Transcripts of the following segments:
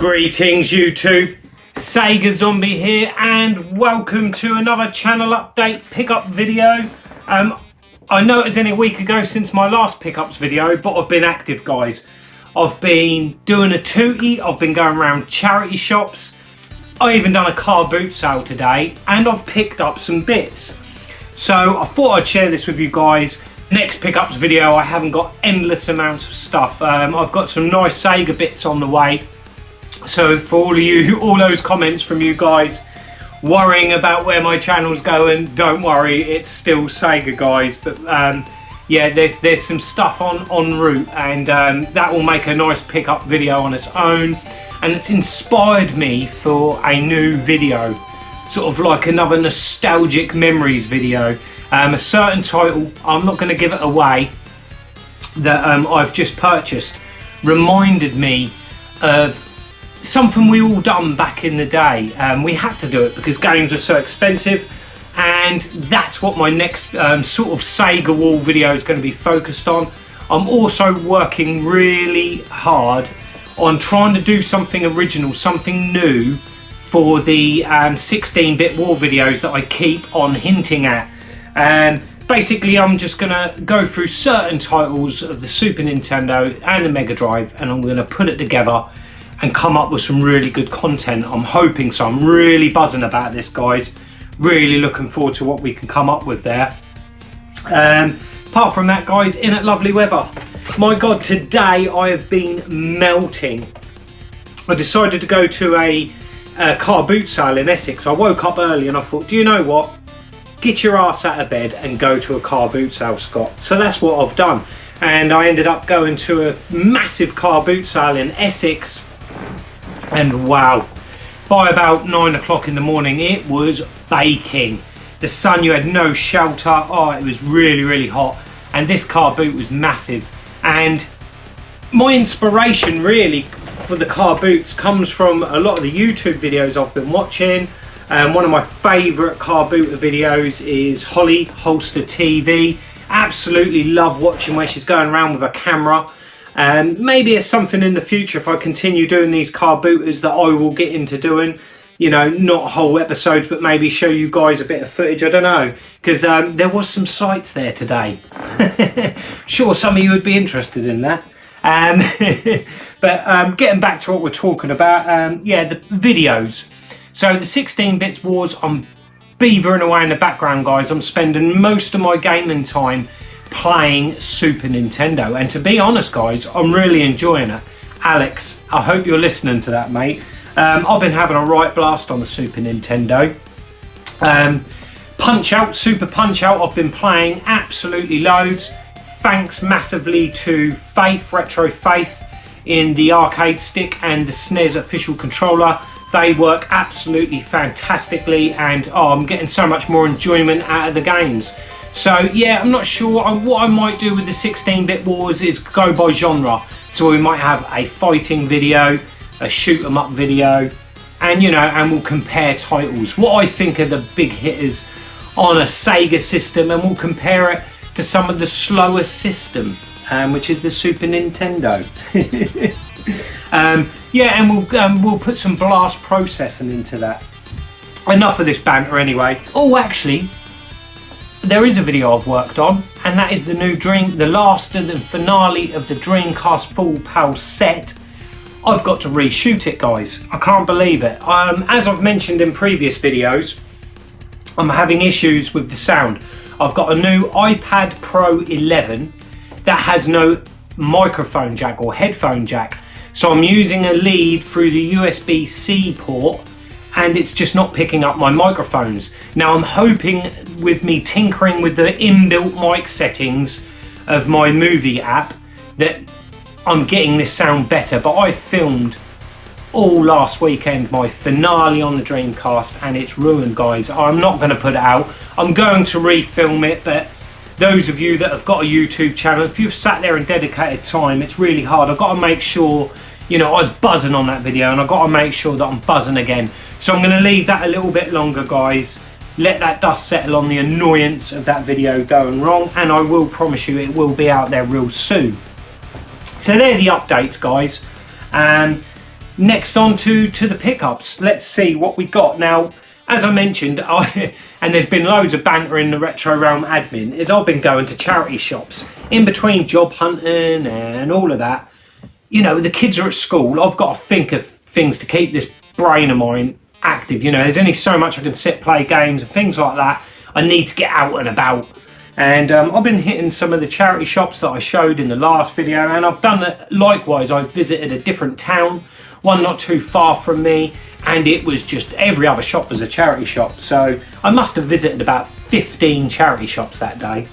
Greetings YouTube, Sega Zombie here and welcome to another channel update pickup video. I know it was only a week ago since my last pickups video, but I've been active guys. I've been doing a tootie, I've been going around charity shops, I even done a car boot sale today and I've picked up some bits. So I thought I'd share this with you guys. Next pickups video I haven't got endless amounts of stuff. I've got some nice Sega bits on the way. So for all of you, all those comments from you guys worrying about where my channel's going, don't worry, it's still Sega guys. But yeah, there's some stuff en route and that will make a nice pickup video on its own. And it's inspired me for a new video, sort of like another nostalgic memories video. A certain title, I'm not going to give it away, that I've just purchased, reminded me of something we all done back in the day. We had to do it because games were so expensive, and that's what my next sort of Sega Wall video is going to be focused on. I'm also working really hard on trying to do something original, something new for the 16-bit Wall videos that I keep on hinting at. Basically I'm just going to go through certain titles of the Super Nintendo and the Mega Drive and I'm going to put it together and come up with some really good content. I'm hoping so. I'm really buzzing about this guys. Really looking forward to what we can come up with there. Apart from that guys, in at lovely weather. My god, today I have been melting. I decided to go to a car boot sale in Essex. I woke up early and I thought, do you know what? Get your ass out of bed and go to a car boot sale, Scott. So that's what I've done. And I ended up going to a massive car boot sale in Essex. And wow, by about 9 o'clock in the morning, it was baking. The sun, you had no shelter. Oh, it was really, really hot. And this car boot was massive. And my inspiration really for the car boots comes from a lot of the YouTube videos I've been watching. One of my favourite car booter videos is Holly Holster TV. Absolutely love watching where she's going around with a camera. Maybe it's something in the future if I continue doing these car booters that I will get into doing. You know, not whole episodes, but maybe show you guys a bit of footage. I don't know, because there was some sights there today. Sure, some of you would be interested in that. But getting back to what we're talking about, yeah, the videos. So the 16-bit wars, I'm beavering away in the background, guys. I'm spending most of my gaming time playing Super Nintendo. And to be honest, guys, I'm really enjoying it. Alex, I hope you're listening to that, mate. I've been having a right blast on the Super Nintendo. Punch-Out, Super Punch-Out, I've been playing absolutely loads. Thanks massively to Faith, Retro Faith, in the arcade stick and the SNES official controller. They work absolutely fantastically and oh, I'm getting so much more enjoyment out of the games. So yeah, I'm not sure. What I might do with the 16-bit wars is go by genre. So we might have a fighting video, a shoot 'em up video, and you know, and we'll compare titles. What I think are the big hitters on a Sega system, and we'll compare it to some of the slower system, which is the Super Nintendo. Yeah, and we'll put some blast processing into that. Enough of this banter anyway. Oh, actually, there is a video I've worked on, and that is the last and the finale of the Dreamcast Full PAL set. I've got to reshoot it, guys. I can't believe it. As I've mentioned in previous videos, I'm having issues with the sound. I've got a new iPad Pro 11 that has no microphone jack or headphone jack. So I'm using a lead through the USB-C port and it's just not picking up my microphones. Now I'm hoping with me tinkering with the inbuilt mic settings of my movie app that I'm getting this sound better, but I filmed all last weekend my finale on the Dreamcast and it's ruined, guys. I'm not going to put it out. I'm going to refilm it, but those of you that have got a YouTube channel, if you've sat there and dedicated time, it's really hard. I've got to make sure, you know, I was buzzing on that video and I've got to make sure that I'm buzzing again. So I'm going to leave that a little bit longer, guys. Let that dust settle on the annoyance of that video going wrong, and I will promise you it will be out there real soon. So they're the updates, guys. next on to the pickups. Let's see what we got. Now, as I mentioned, and there's been loads of banter in the Retro Realm admin, is I've been going to charity shops. In between job hunting and all of that, you know, the kids are at school. I've got to think of things to keep this brain of mine active. You know, there's only so much I can sit, play games and things like that. I need to get out and about. And I've been hitting some of the charity shops that I showed in the last video, and I've done it likewise. I've visited a different town, one not too far from me, and it was just every other shop was a charity shop. So I must have visited about 15 charity shops that day,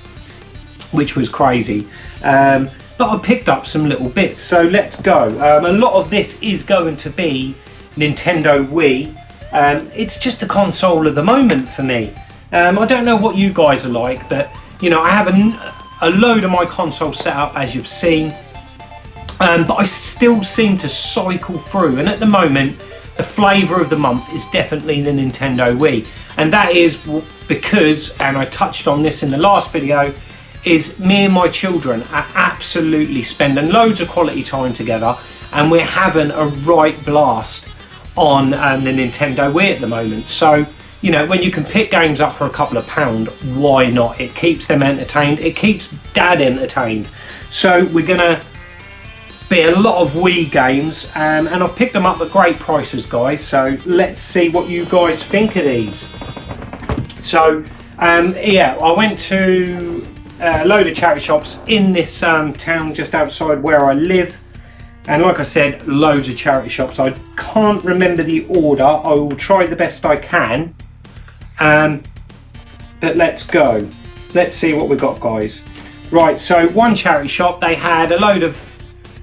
which was crazy. But I picked up some little bits, so let's go. A lot of this is going to be Nintendo Wii. It's just the console of the moment for me. I don't know what you guys are like, but you know, I have a load of my console set up, as you've seen, but I still seem to cycle through, and at the moment the flavour of the month is definitely the Nintendo Wii, and that is because, and I touched on this in the last video, is me and my children are absolutely spending loads of quality time together, and we're having a right blast on the Nintendo Wii at the moment. So you know, when you can pick games up for a couple of £, why not? It keeps them entertained, it keeps Dad entertained. So we're gonna be a lot of Wii games, and I've picked them up at great prices, guys. So let's see what you guys think of these. So yeah, I went to a load of charity shops in this town just outside where I live. And like I said, loads of charity shops. I can't remember the order. I will try the best I can. But let's go. Let's see what we've got, guys. Right, so one charity shop, they had a load of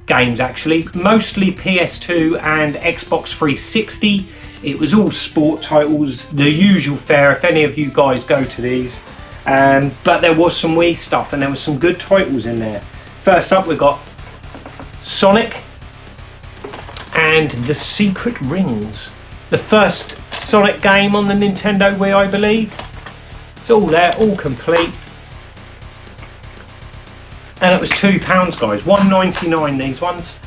games actually, mostly PS2 and Xbox 360. It was all sport titles, the usual fare if any of you guys go to these. But there was some Wii stuff, and there was some good titles in there. First up, we've got Sonic and the Secret Rings. The first Sonic game on the Nintendo Wii, I believe. It's all there, all complete. And it was £2, guys. $1.99 these ones.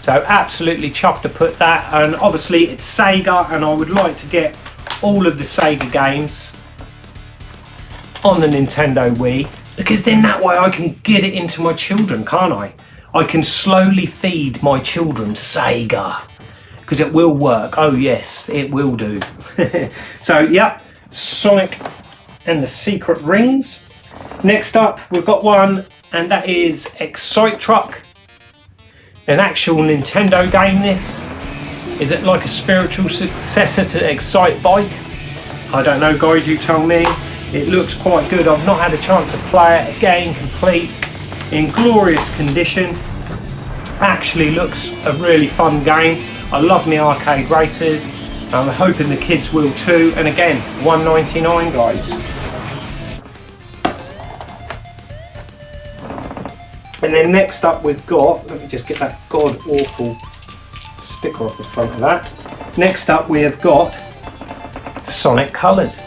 So absolutely chuffed to put that. And obviously it's Sega, and I would like to get all of the Sega games on the Nintendo Wii, because then that way I can get it into my children, can't I? I can slowly feed my children Sega, because it will work. Oh yes, it will do. So yep, Sonic and the Secret Rings. Next up, we've got one, and that is Excite Truck, an actual Nintendo game. This is it like a spiritual successor to Excite Bike? I don't know, guys, you tell me. It looks quite good. I've not had a chance to play it. Again, complete in glorious condition. Actually looks a really fun game. I love my arcade races. I'm hoping the kids will too. And again, $1.99, guys. And then next up we've got, let me just get that god awful sticker off the front of that. Next up we have got Sonic Colors.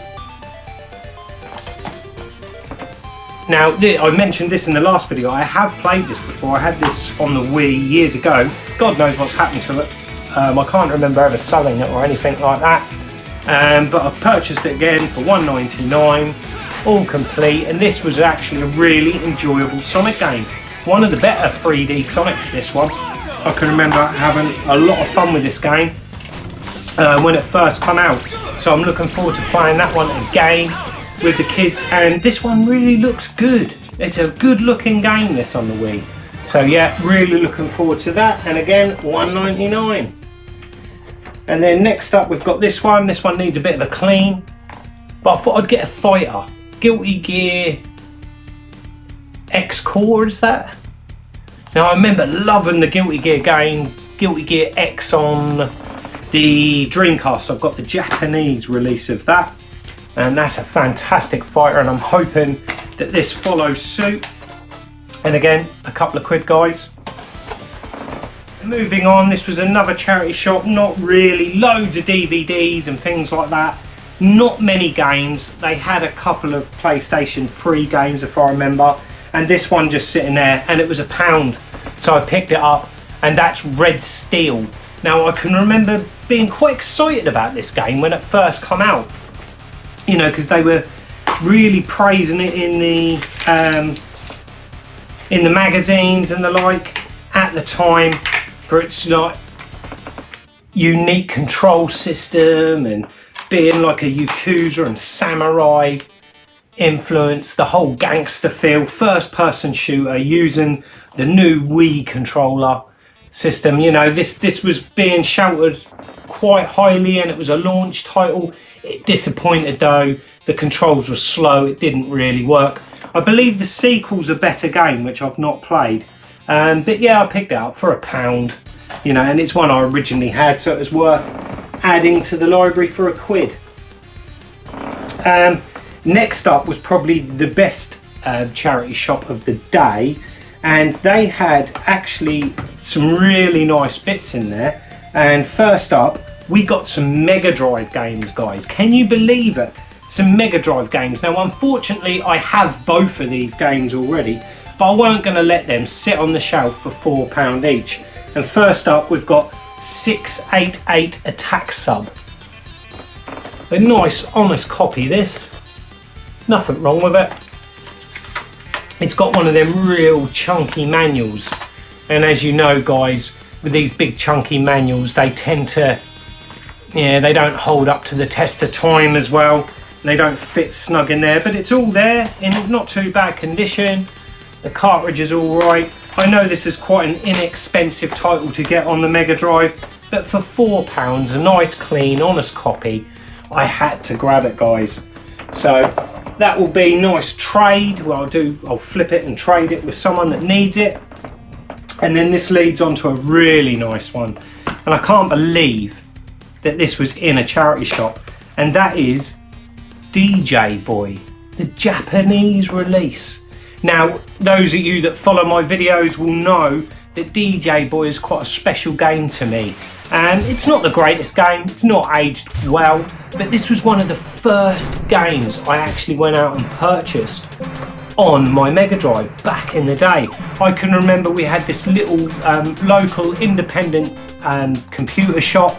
Now, I mentioned this in the last video. I have played this before. I had this on the Wii years ago. God knows what's happened to it. I can't remember ever selling it or anything like that. But I've purchased it again for $1.99, all complete. And this was actually a really enjoyable Sonic game. One of the better 3D Sonics, this one. I can remember having a lot of fun with this game when it first came out. So I'm looking forward to playing that one again with the kids, and this one really looks good. It's a good looking game, this, on the Wii. So yeah, really looking forward to that. And again, $1.99. And then next up we've got this one. This one needs a bit of a clean, but I thought I'd get a fighter. Guilty Gear X-Core, is that? Now I remember loving the Guilty Gear game, Guilty Gear X on the Dreamcast. I've got the Japanese release of that. And that's a fantastic fighter, and I'm hoping that this follows suit. And again, a couple of quid, guys. Moving on, this was another charity shop. Not really, loads of DVDs and things like that. Not many games. They had a couple of PlayStation 3 games, if I remember. And this one just sitting there, and it was £1. So I picked it up, and that's Red Steel. Now I can remember being quite excited about this game when it first come out, you know, because they were really praising it in the magazines and the like at the time for its like unique control system and being like a Yakuza and samurai influence, the whole gangster feel, first person shooter using the new Wii controller system. You know, this was being shouted quite highly, and it was a launch title. It disappointed though, the controls were slow, it didn't really work. I believe the sequel's a better game, which I've not played, but yeah, I picked it up for £1, you know, and it's one I originally had, so it was worth adding to the library for £1. Next up was probably the best charity shop of the day, and they had actually some really nice bits in there. And first up, we got some Mega Drive games, guys. Can you believe it? Some Mega Drive games. Now, unfortunately, I have both of these games already, but I weren't going to let them sit on the shelf for £4 each. And first up, we've got 688 Attack Sub. A nice, honest copy, this. Nothing wrong with it. It's got one of them real chunky manuals, and as you know, guys, with these big chunky manuals, they tend to, yeah, they don't hold up to the test of time as well. They don't fit snug in there, but it's all there in not too bad condition. The cartridge is all right. I know this is quite an inexpensive title to get on the Mega Drive, but for £4, a nice, clean, honest copy, I had to grab it, guys. So that will be nice trade. Well, I'll flip it and trade it with someone that needs it. And then this leads on to a really nice one. And I can't believe that this was in a charity shop. And that is DJ Boy, the Japanese release. Now, those of you that follow my videos will know that DJ Boy is quite a special game to me. And it's not the greatest game, it's not aged well, but this was one of the first games I actually went out and purchased on my Mega Drive back in the day. I can remember we had this little local independent computer shop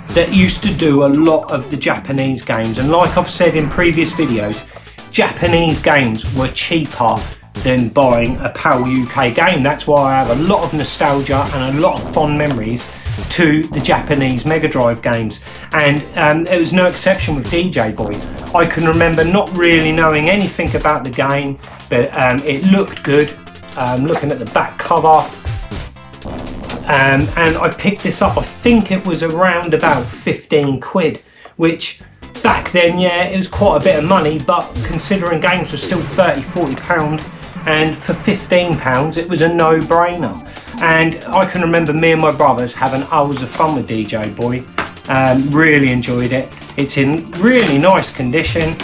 that used to do a lot of the Japanese games, and like I've said in previous videos, Japanese games were cheaper than buying a PAL UK game. That's why I have a lot of nostalgia and a lot of fond memories to the Japanese Mega Drive games, and it was no exception with DJ Boy. I can remember not really knowing anything about the game, but it looked good, looking at the back cover, and I picked this up. I think it was around about 15 quid, which back then, yeah, it was quite a bit of money, but considering games were still £30–40, and for £15 it was a no-brainer. And I can remember me and my brothers having hours of fun with DJ Boy. Really enjoyed it. It's in really nice condition.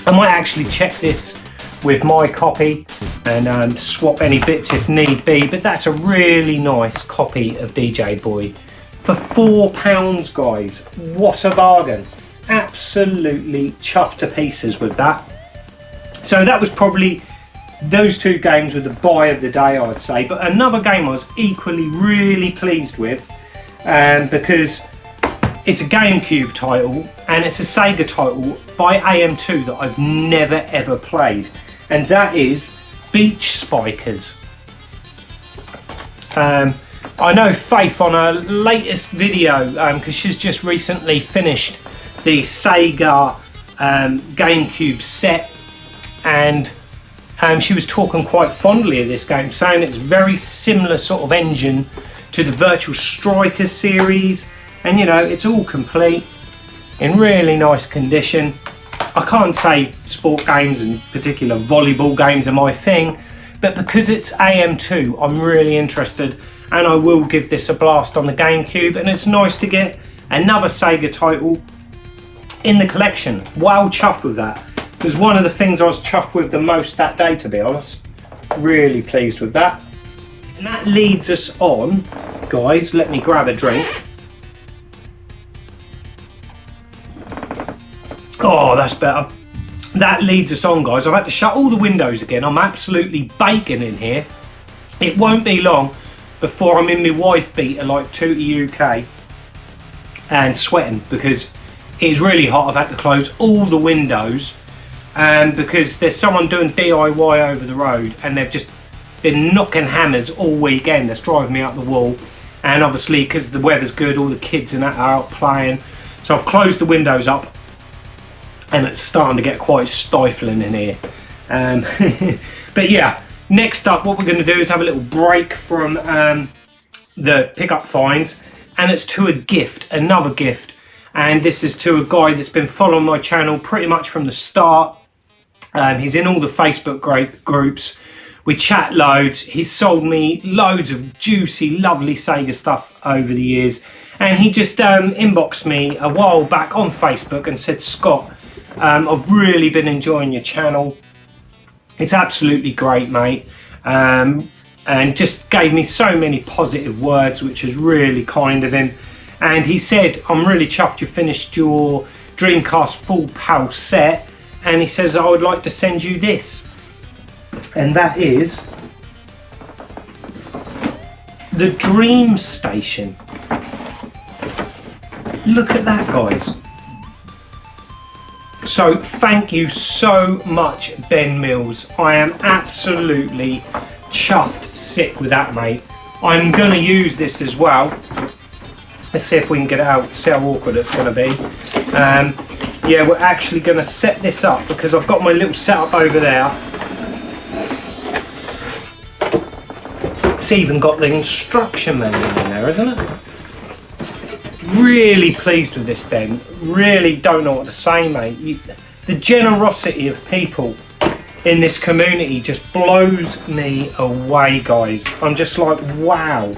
I might actually check this with my copy and swap any bits if need be, but that's a really nice copy of DJ Boy for £4, guys. What a bargain. Absolutely chuffed to pieces with that. So that was probably, those two games were the buy of the day, I'd say. But another game I was equally really pleased with, because it's a GameCube title and it's a Sega title by AM2 that I've never ever played, and that is Beach Spikers. I know Faith on her latest video, because she's just recently finished the Sega GameCube set, and she was talking quite fondly of this game, saying it's very similar sort of engine to the Virtual Striker series, and you know, it's all complete in really nice condition. I can't say sport games, in particular volleyball games, are my thing, but because it's AM2, I'm really interested, and I will give this a blast on the GameCube. And it's nice to get another Sega title in the collection. Well chuffed with that. It was one of the things I was chuffed with the most that day, to be honest. Really pleased with that. And that leads us on, guys, let me grab a drink. Oh, that's better. That leads us on, guys. I've had to shut all the windows again. I'm absolutely baking in here. It won't be long before I'm in my wife beater like Tootie UK and sweating because it's really hot. I've had to close all the windows because there's someone doing DIY over the road and they've just been knocking hammers all weekend. That's driving me up the wall. And obviously because the weather's good, all the kids and that are out playing. So I've closed the windows up and it's starting to get quite stifling in here. But yeah, next up what we're going to do is have a little break from the pickup finds, and it's to a gift, another gift. And this is to a guy that's been following my channel pretty much from the start. He's in all the Facebook groups. We chat loads. He's sold me loads of juicy, lovely Sega stuff over the years. And he just inboxed me a while back on Facebook and said, Scott, I've really been enjoying your channel. It's absolutely great, mate. And just gave me so many positive words, which was really kind of him. And he said, I'm really chuffed you finished your Dreamcast full PAL set. And he says, I would like to send you this. And that is the Dream Station. Look at that, guys. So thank you so much, Ben Mills. I am absolutely chuffed sick with that, mate. I'm going to use this as well. Let's see if we can get it out, see how awkward it's going to be. Yeah, we're actually going to set this up because I've got my little setup over there. It's even got the instruction manual in there, isn't it? Really pleased with this, Ben. Really don't know what to say, mate. The generosity of people in this community just blows me away, guys. I'm just like, wow.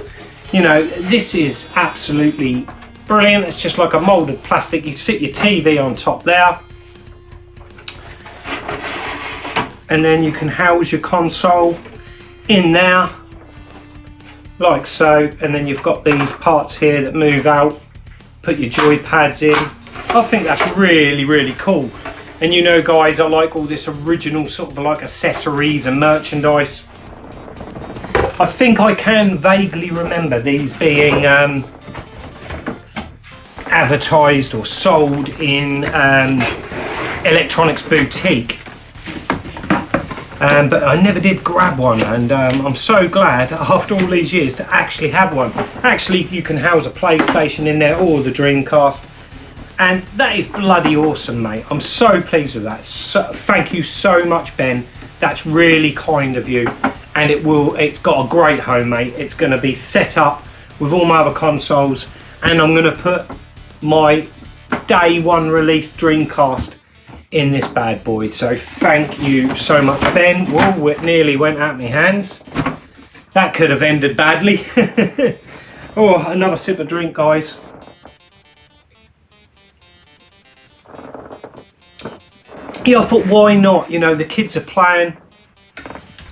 You know, this is absolutely brilliant. It's just like a moulded plastic. You sit your TV on top there. And then you can house your console in there. Like so. And then you've got these parts here that move out. Put your joy pads in. I think that's really, really cool. And you know, guys, I like all this original sort of like accessories and merchandise. I think I can vaguely remember these being advertised or sold in Electronics Boutique. But I never did grab one, and I'm so glad after all these years to actually have one. Actually, you can house a PlayStation in there or the Dreamcast, and that is bloody awesome, mate. I'm so pleased with that. So, thank you so much, Ben. That's really kind of you, and it's got a great home, mate. It's going to be set up with all my other consoles, and I'm going to put my day one release Dreamcast in this bad boy. So thank you so much, Ben. Whoa, it nearly went out my hands. That could have ended badly. Oh, another sip of drink, guys. Yeah, I thought, why not? You know, the kids are playing.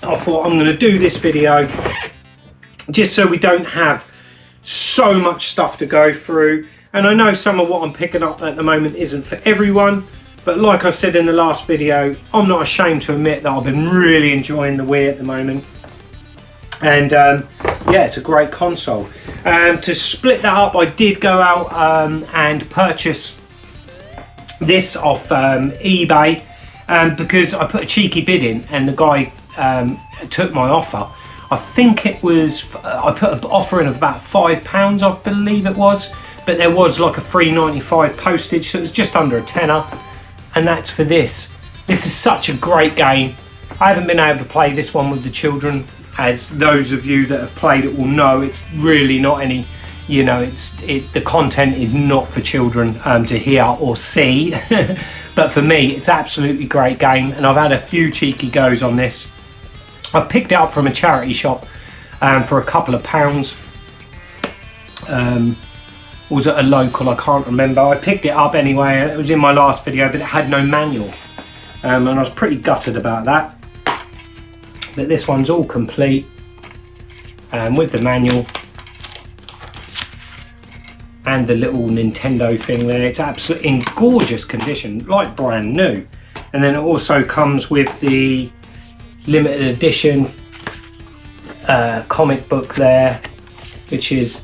I thought I'm going to do this video just so we don't have so much stuff to go through. And I know some of what I'm picking up at the moment isn't for everyone. But like I said in the last video, I'm not ashamed to admit that I've been really enjoying the Wii at the moment. And yeah, it's a great console. To split that up, I did go out and purchase this off eBay because I put a cheeky bid in and the guy took my offer. I think it was, I put an offer in of about £5, I believe it was. But there was like a £3.95 postage, so it was just under a tenner. And that's for this. This is such a great game. I haven't been able to play this one with the children, as those of you that have played it will know. It's really not any, you know, the content is not for children to hear or see. But for me, it's absolutely great game, and I've had a few cheeky goes on this. I picked it up from a charity shop for a couple of pounds. Was it a local? I can't remember. I picked it up anyway. It was in my last video, but it had no manual, and I was pretty gutted about that. But this one's all complete with the manual and the little Nintendo thing there. It's absolutely in gorgeous condition, like brand new. And then it also comes with the limited edition comic book there. which is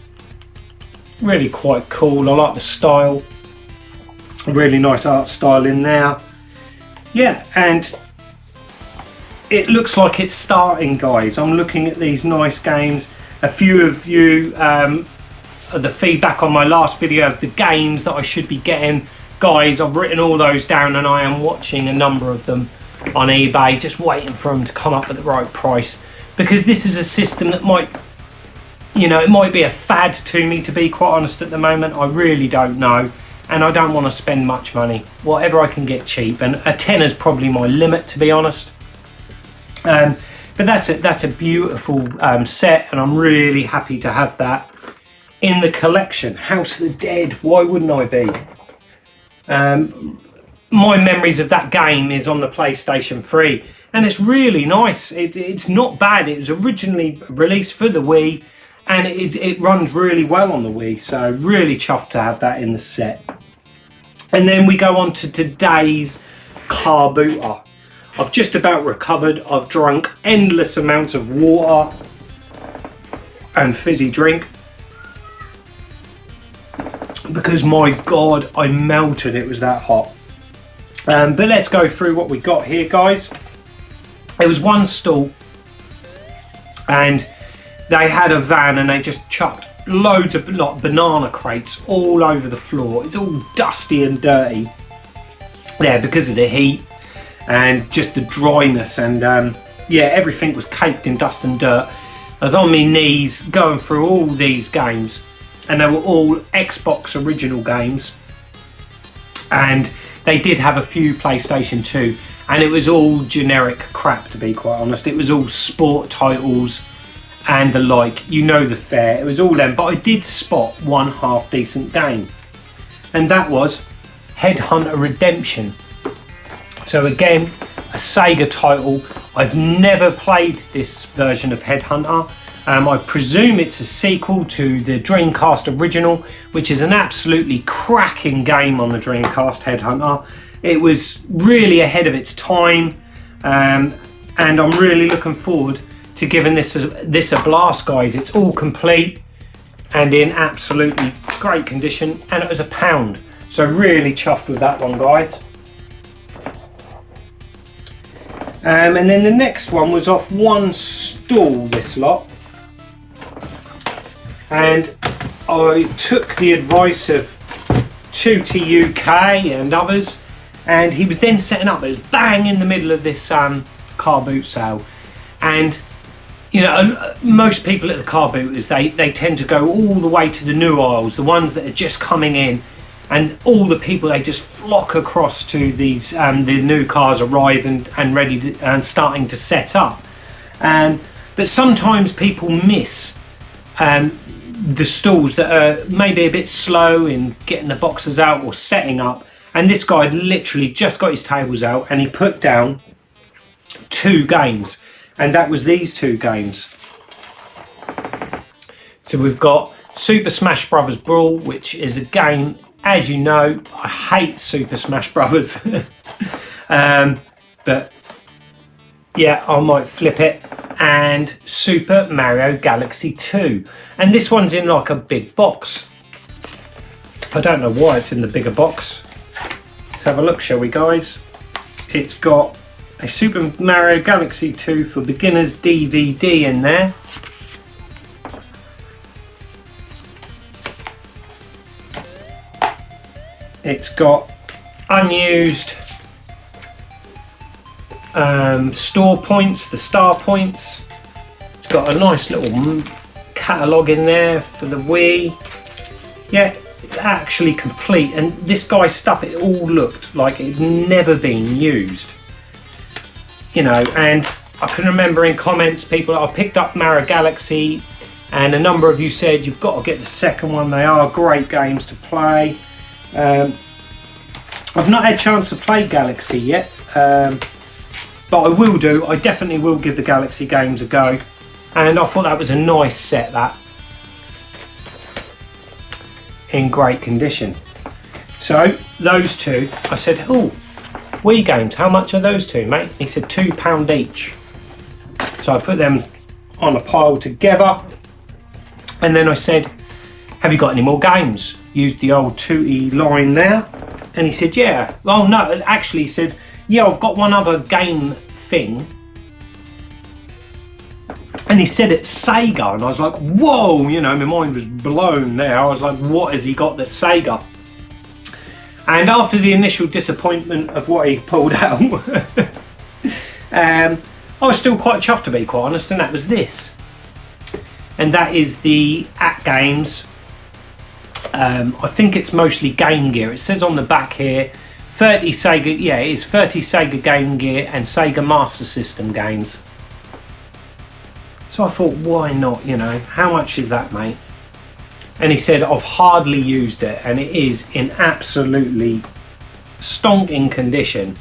really quite cool. I like the style, really nice art style in there. Yeah, and it looks like it's starting, guys. I'm looking at these nice games. A few of you, the feedback on my last video of the games that I should be getting, guys, I've written all those down and I am watching a number of them on eBay, just waiting for them to come up at the right price, because this is a system that might, you know, it might be a fad to me, to be quite honest. At the moment, I really don't know, and I don't want to spend much money. Whatever I can get cheap, and a tenner is probably my limit, to be honest. But that's a beautiful set, and I'm really happy to have that in the collection. House of the Dead, why wouldn't I be? My memories of that game is on the PlayStation 3, and it's really nice. It's not bad. It was originally released for the Wii, and it runs really well on the Wii, so really chuffed to have that in the set. And then we go on to today's Carbooter. I've just about recovered. I've drunk endless amounts of water and fizzy drink, because my God, I melted. It was that hot. But let's go through what we got here, guys. It was one stall, and they had a van, and they just chucked loads of banana crates all over the floor. It's all dusty and dirty there because of the heat and just the dryness, and yeah, everything was caked in dust and dirt. I was on my knees going through all these games, and they were all Xbox original games, and they did have a few PlayStation 2, and it was all generic crap, to be quite honest. It was all sport titles and the like, you know the fare. It was all them, but I did spot one half decent game, and that was Headhunter Redemption. So again, a Sega title. I've never played this version of Headhunter. I presume it's a sequel to the Dreamcast original, which is an absolutely cracking game on the Dreamcast, Headhunter. It was really ahead of its time, and I'm really looking forward to giving this a blast, guys. It's all complete and in absolutely great condition, and it was £1. So really chuffed with that one, guys. And then the next one was off one stall, this lot. And I took the advice of Tooty UK and others, and he was then setting up. It was bang in the middle of this Carboot sale, and you know, most people at the Carbooters, they tend to go all the way to the new aisles, the ones that are just coming in, and all the people, they just flock across to these the new cars arriving and ready to, and starting to set up. But sometimes people miss the stalls that are maybe a bit slow in getting the boxes out or setting up, and this guy literally just got his tables out and he put down 2 games, and that was these 2 games. So we've got Super Smash Bros. Brawl, which is a game, as you know, I hate Super Smash Bros. But yeah, I might flip it. And Super Mario Galaxy 2, and this one's in like a big box. I don't know why it's in the bigger box. Let's have a look, shall we, guys? It's got a Super Mario Galaxy 2 for Beginners DVD in there. It's got unused store points, the star points. It's got a nice little catalogue in there for the Wii. Yeah, it's actually complete, and this guy's stuff, it all looked like it'd never been used, you know. And I can remember in comments, people, I picked up Mario Galaxy, and a number of you said you've got to get the second one. They are great games to play. I've not had a chance to play Galaxy yet, but I will do. I definitely will give the Galaxy games a go, and I thought that was a nice set, that, in great condition. So those 2, I said, oh, Wii games, how much are those 2, mate? He said £2 each. So I put them on a pile together, And then I said, have you got any more games? Used the old Tootie line there. And he said, yeah. Oh no, actually he said, yeah, I've got one other game thing. And he said it's Sega, and I was like, whoa, you know, my mind was blown there. I was like, what has he got that's Sega? And after the initial disappointment of what he pulled out, I was still quite chuffed, to be quite honest, and that was this. And that is the At Games. I think it's mostly Game Gear. It says on the back here, 30 Sega, yeah, it is 30 Sega Game Gear and Sega Master System games. So I thought, why not, you know, how much is that, mate? And he said, I've hardly used it, and it is in absolutely stonking condition.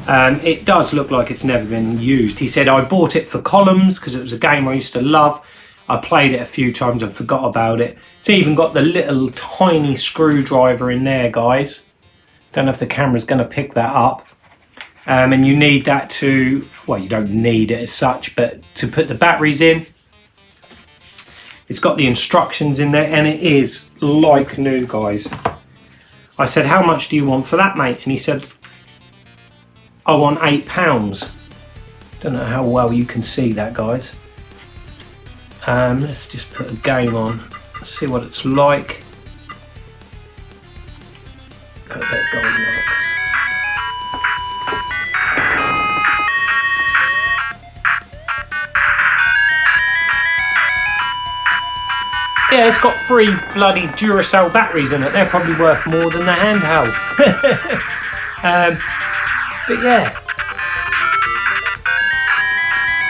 It does look like it's never been used. He said, I bought it for Columns because it was a game I used to love. I played it a few times and forgot about it. It's even got the little tiny screwdriver in there, guys. Don't know if the camera's going to pick that up. And you need that to, well, you don't need it as such, but to put the batteries in. It's got the instructions in there, and it is like new, guys. I said, how much do you want for that, mate? And he said, I want £8. Don't know how well you can see that, guys. Let's just put a game on. Let's see what it's like. Oh, there golden lights. Yeah, it's got 3 bloody Duracell batteries in it. They're probably worth more than the handheld. But yeah.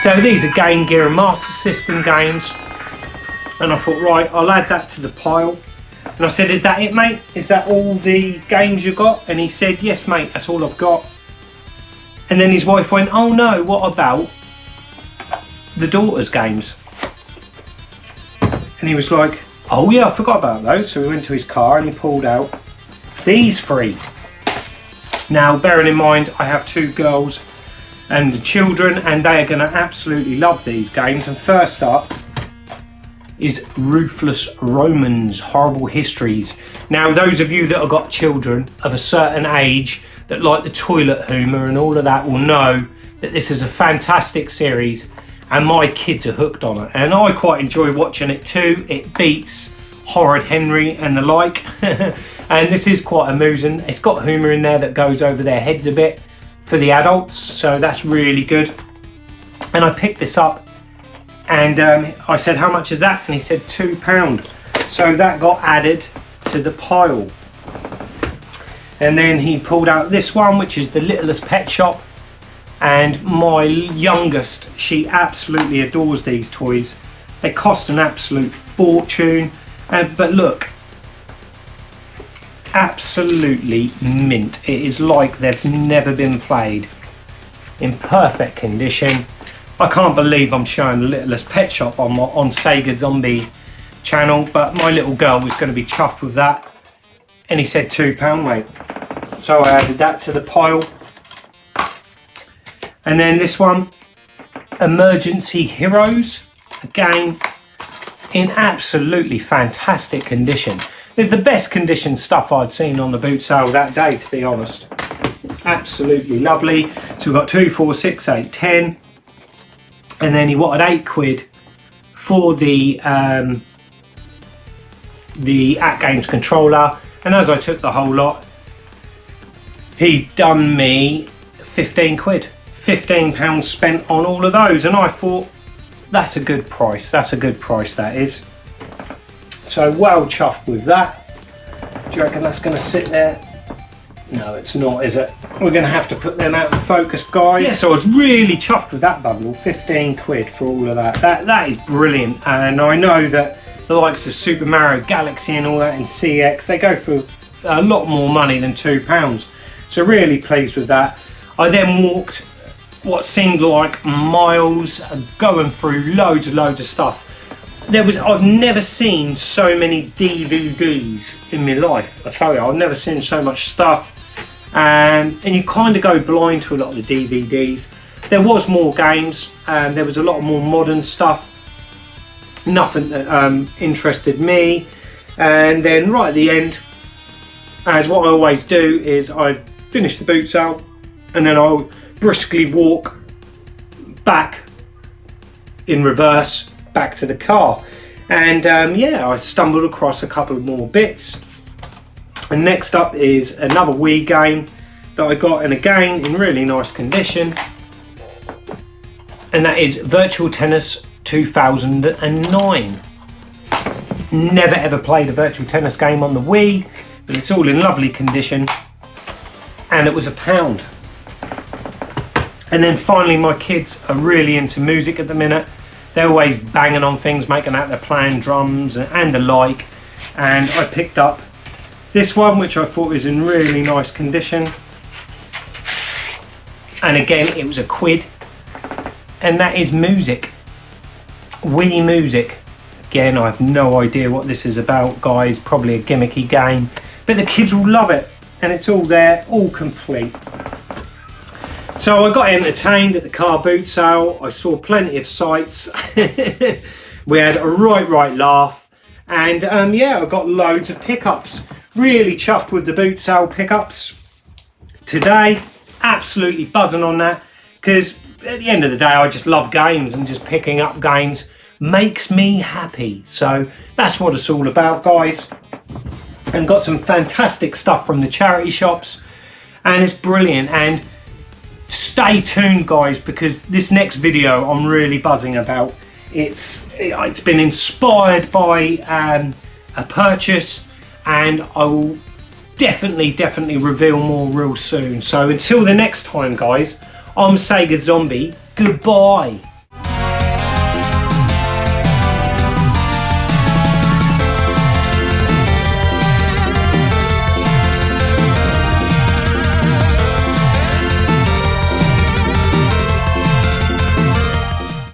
So these are Game Gear and Master System games. And I thought, right, I'll add that to the pile. And I said, is that it, mate? Is that all the games you got? And he said, yes, mate, that's all I've got. And then his wife went, oh no, what about the daughter's games? And he was like, oh yeah, I forgot about those. So we went to his car and he pulled out these 3. Now, bearing in mind, I have 2 girls and the children, and they are going to absolutely love these games. And first up is Ruthless Romans, Horrible Histories. Now, those of you that have got children of a certain age that like the toilet humour and all of that will know that this is a fantastic series, and my kids are hooked on it. And I quite enjoy watching it too. It beats Horrid Henry and the like. And this is quite amusing. It's got humour in there that goes over their heads a bit for the adults, so that's really good. And I picked this up, and I said, how much is that? And he said £2. So that got added to the pile. And then he pulled out this one, which is the Littlest Pet Shop. And my youngest, she absolutely adores these toys. They cost an absolute fortune. But look, absolutely mint. It is like they've never been played. In perfect condition. I can't believe I'm showing the Littlest Pet Shop on Sega Zombie channel, but my little girl was going to be chuffed with that. And he said £2, mate. So I added that to the pile. And then this one, Emergency Heroes, again in absolutely fantastic condition. It's the best condition stuff I'd seen on the boot sale that day, to be honest. Absolutely lovely. So we've got 2, 4, 6, 8, 10. And then he wanted £8 for the At Games controller. And as I took the whole lot, he done me £15. £15 spent on all of those, and I thought that's a good price. That's a good price, that is. So well chuffed with that. Do you reckon that's going to sit there? No, it's not, is it? We're going to have to put them out of focus, guys. Yeah, so I was really chuffed with that bundle. £15 for all of that. That is brilliant, and I know that the likes of Super Mario Galaxy and all that and CX, they go for a lot more money than £2. So really pleased with that. I then walked what seemed like miles, going through loads of stuff. I've never seen so many DVDs in my life. I tell you, I've never seen so much stuff. And you kind of go blind to a lot of the DVDs. There was more games, and there was a lot more modern stuff. Nothing that interested me. And then right at the end, as what I always do, is I finish the boots out and then I'll briskly walk back in reverse back to the car. And yeah, I stumbled across a couple of more bits. And next up is another Wii game that I got, and again in really nice condition. And that is Virtual Tennis 2009. Never ever played a virtual tennis game on the Wii, but it's all in lovely condition. And it was £1. And then finally, my kids are really into music at the minute. They're always banging on things, making out they're playing drums and the like. And I picked up this one, which I thought was in really nice condition. And again, it was £1. And that is music. Wii Music. Again, I have no idea what this is about, guys. Probably a gimmicky game. But the kids will love it. And it's all there, all complete. So I got entertained at the Carboot sale. I saw plenty of sights. We had a right laugh. And yeah, I got loads of pickups. Really chuffed with the boot sale pickups today. Absolutely buzzing on that. Because at the end of the day, I just love games, and just picking up games makes me happy. So that's what it's all about, guys. And got some fantastic stuff from the charity shops. And it's brilliant. And stay tuned, guys, because this next video I'm really buzzing about. It's been inspired by a purchase, and I will definitely reveal more real soon. So until the next time, guys, I'm Sega Zombie. Goodbye.